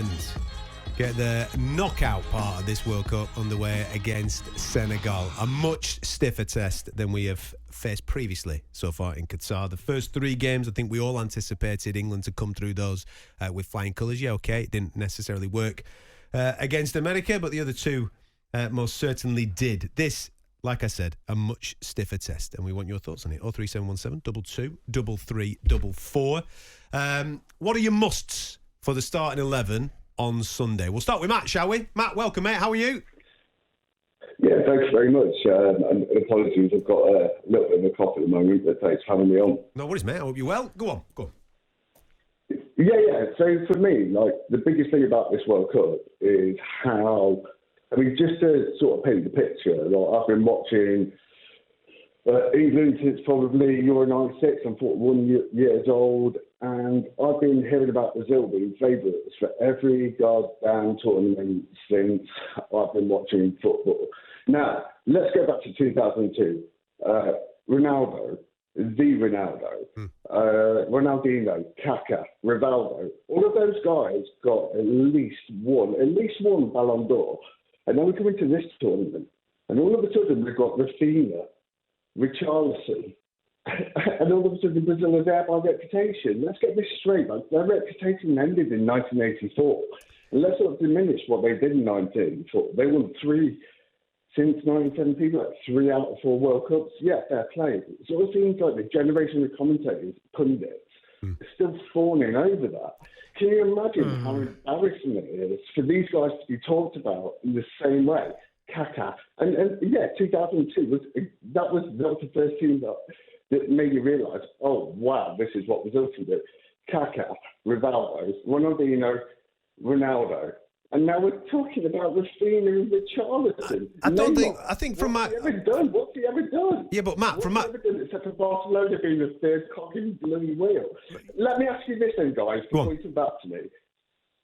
England get the knockout part of this World Cup underway against Senegal. A much stiffer test than we have faced previously so far in Qatar. The first three games, I think we all anticipated England to come through those with flying colours. Yeah, okay, it didn't necessarily work against America, but the other two most certainly did. This, like I said, a much stiffer test, and we want your thoughts on it. 03717 22 3344. What are your musts for the starting 11 on Sunday? We'll start with Matt, shall we? Matt, welcome, mate. How are you? Yeah, thanks very much. And apologies, I've got a little bit of a cough at the moment, but thanks for having me on. No worries, mate. I hope you're well. Go on. Yeah. So for me, like, the biggest thing about this World Cup is how, I mean, just to sort of paint the picture, like, I've been watching England since probably Euro 96. I'm 41 years old, and I've been hearing about Brazil being favourites for every goddamn tournament since I've been watching football. Now, let's go back to 2002. Ronaldo, Ronaldinho, Kaká, Rivaldo, all of those guys got at least one Ballon d'Or. And then we come into this tournament, and all of a sudden we've got Rafinha, Richarlison, and all of a sudden Brazil is there by reputation. Let's get this straight. Like, their reputation ended in 1984. And let's not diminish what they did in 1984. They won three since 1917, like 3 out of 4 World Cups. Yeah, fair play. It sort of seems like the generation of commentators, pundits, are still fawning over that. Can you imagine how embarrassing it is for these guys to be talked about in the same way? Kaká. And yeah, 2002 that was the first team that made you realise, oh wow, this is what Brazil can do. Kaká, Rivaldo, Ronaldinho, Ronaldo, and now we're talking about Rafinha and Richarlison. I think from Matt, what's he ever done? Yeah, but Matt, what's he ever done except for Barcelona being the third cock in the bloody wheel? Let me ask you this then, guys, before you come back to me.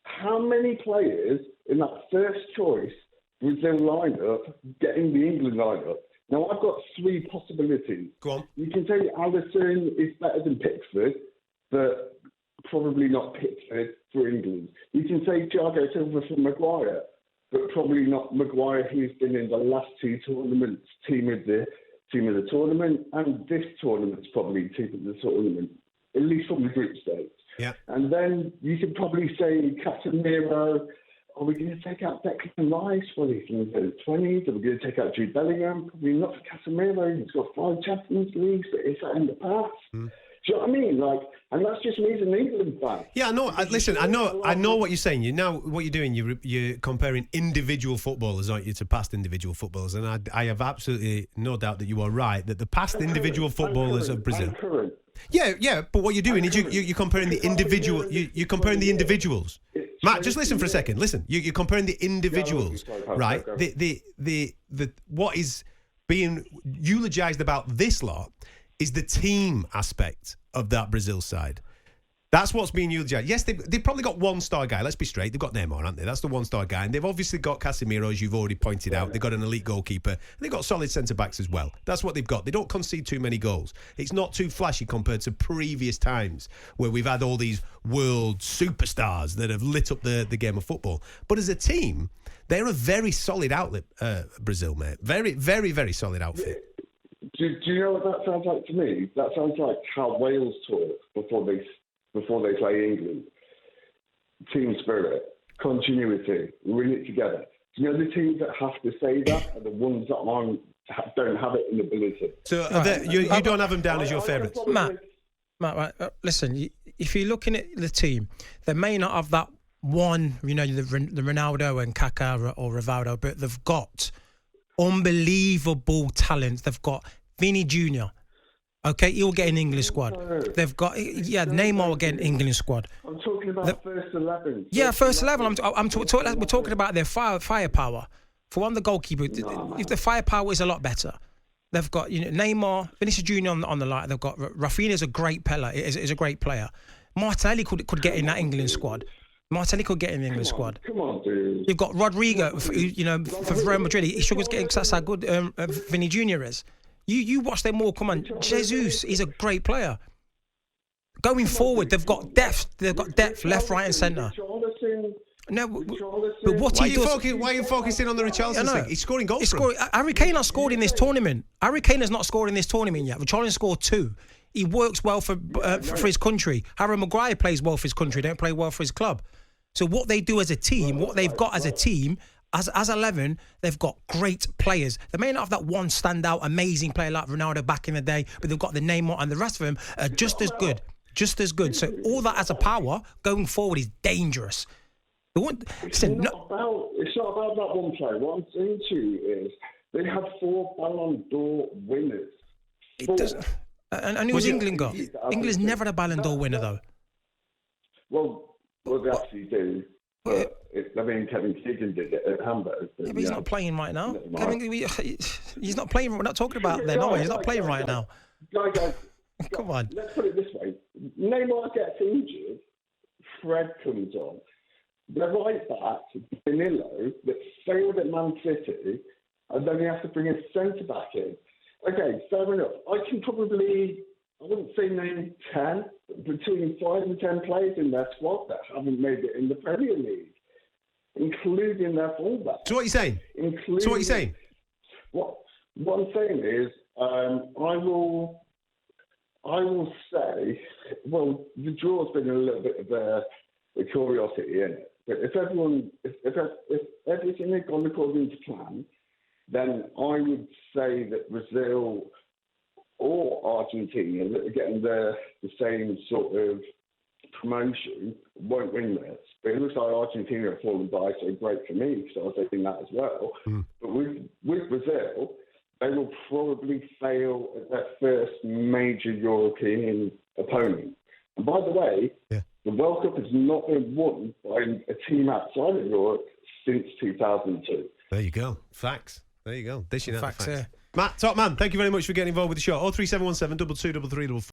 How many players in that first choice Brazil lineup getting the England lineup? Now, I've got 3 possibilities. Go on. You can say Alisson is better than Pickford, but probably not Pickford for England. You can say Thiago Silva for Maguire, but probably not Maguire, who's been in the last 2 tournaments, team of the tournament, and this tournament's probably team of the tournament, at least from the group stage. Yeah. And then you could probably say Casemiro. Are we going to take out Declan Rice? Well, he's in the 20s. Are we going to take out Jude Bellingham? Probably not for Casemiro. He's got 5 Champions Leagues, but is that in the past? Do you know what I mean? Like, and that's just me as an England fan. Yeah, I know. Listen, I know what you're saying. What you're doing, you're comparing individual footballers, aren't you, to past individual footballers? And I have absolutely no doubt that you are right, that the past individual footballers of Brazil. Yeah, but what you're doing is you're comparing the individual. You're comparing the individuals. Matt, just listen for a second. Listen, you're comparing the individuals, right? The what is being eulogised about this lot is the team aspect of that Brazil side. That's what's being eulogised. Yes, they've probably got one-star guy. Let's be straight. They've got Neymar, haven't they? That's the one-star guy. And they've obviously got Casemiro, as you've already pointed out. They've got an elite goalkeeper. And they've got solid centre-backs as well. That's what they've got. They don't concede too many goals. It's not too flashy compared to previous times where we've had all these world superstars that have lit up the game of football. But as a team, they're a very solid outlet, Brazil, mate. Very, very, very solid outfit. Do you know what that sounds like to me? That sounds like how Wales talk before they play England. Team spirit, continuity, we're in it together. Do you know the teams that have to say that are the ones that don't have it in ability? So you don't have them down as your favourites? Matt, right, listen, if you're looking at the team, they may not have that one, the Ronaldo and Kaká or Rivaldo, but they've got unbelievable talent. They've got Vini Jr., okay, he'll get an English squad. They've got, Neymar will get an England squad. I'm talking about first 11. First 11. We're talking about their firepower. For one, the goalkeeper, if the firepower is a lot better. They've got Neymar, Vinicius Jr. on the line. They've got Rafinha is a great player. Is a great player. Martinelli could get in that England squad. Martinelli could get in the England squad. Come on, dude. You've got Rudiger, for Real Madrid. He struggles getting that's how good Vini Jr. is. You watch them all. Come on, Jesus is a great player. Going forward, they've got depth. They've got depth, left, right, and centre. No, but what Why he does... why are you focusing on the Richarlison thing? He's scoring goals. Harry Kane has scored in this tournament. Harry Kane has not scored in this tournament yet. Richarlison scored 2. He works well for his country. Harry Maguire plays well for his country. Don't play well for his club. So what they do as a team, what they've got as a team, as 11, they've got great players. They may not have that one standout, amazing player like Ronaldo back in the day, but they've got the Neymar, and the rest of them are just as good. Just as good. So all that as a power going forward is dangerous. It's not about that one player. What I'm saying to you is they have 4 Ballon d'Or winners. It doesn't. And who's England got? England's never a Ballon d'Or winner, though. Well, they actually do. Kevin Keegan did it at Hamburg. But he's not playing right now. He's not playing. We're not talking about then, are we? He's not playing right now. Guys, come on. Let's put it this way. Neymar gets injured. Fred comes on. The right back, Danilo, that failed at Man City, and then he has to bring a centre back in. Okay, fair enough. I can probably, I wouldn't say name 10, between 5 and 10 players in their squad that haven't made it in the Premier League, including their fullback. So what are you saying? What I'm saying is, I will say, well, the draw's been a little bit of a curiosity in it. But if everything had gone according to plan, then I would say that Brazil or Argentina that are getting the same sort of promotion won't win this. But it looks like Argentina are falling by, so great for me because I was thinking that as well. But with Brazil, they will probably fail at their first major European opponent. And by the way, the World Cup has not been won by a team outside of Europe since 2002. There you go. Facts. There you go. Dishing out the facts. Yeah. Matt, top man, thank you very much for getting involved with the show. 03717 223344.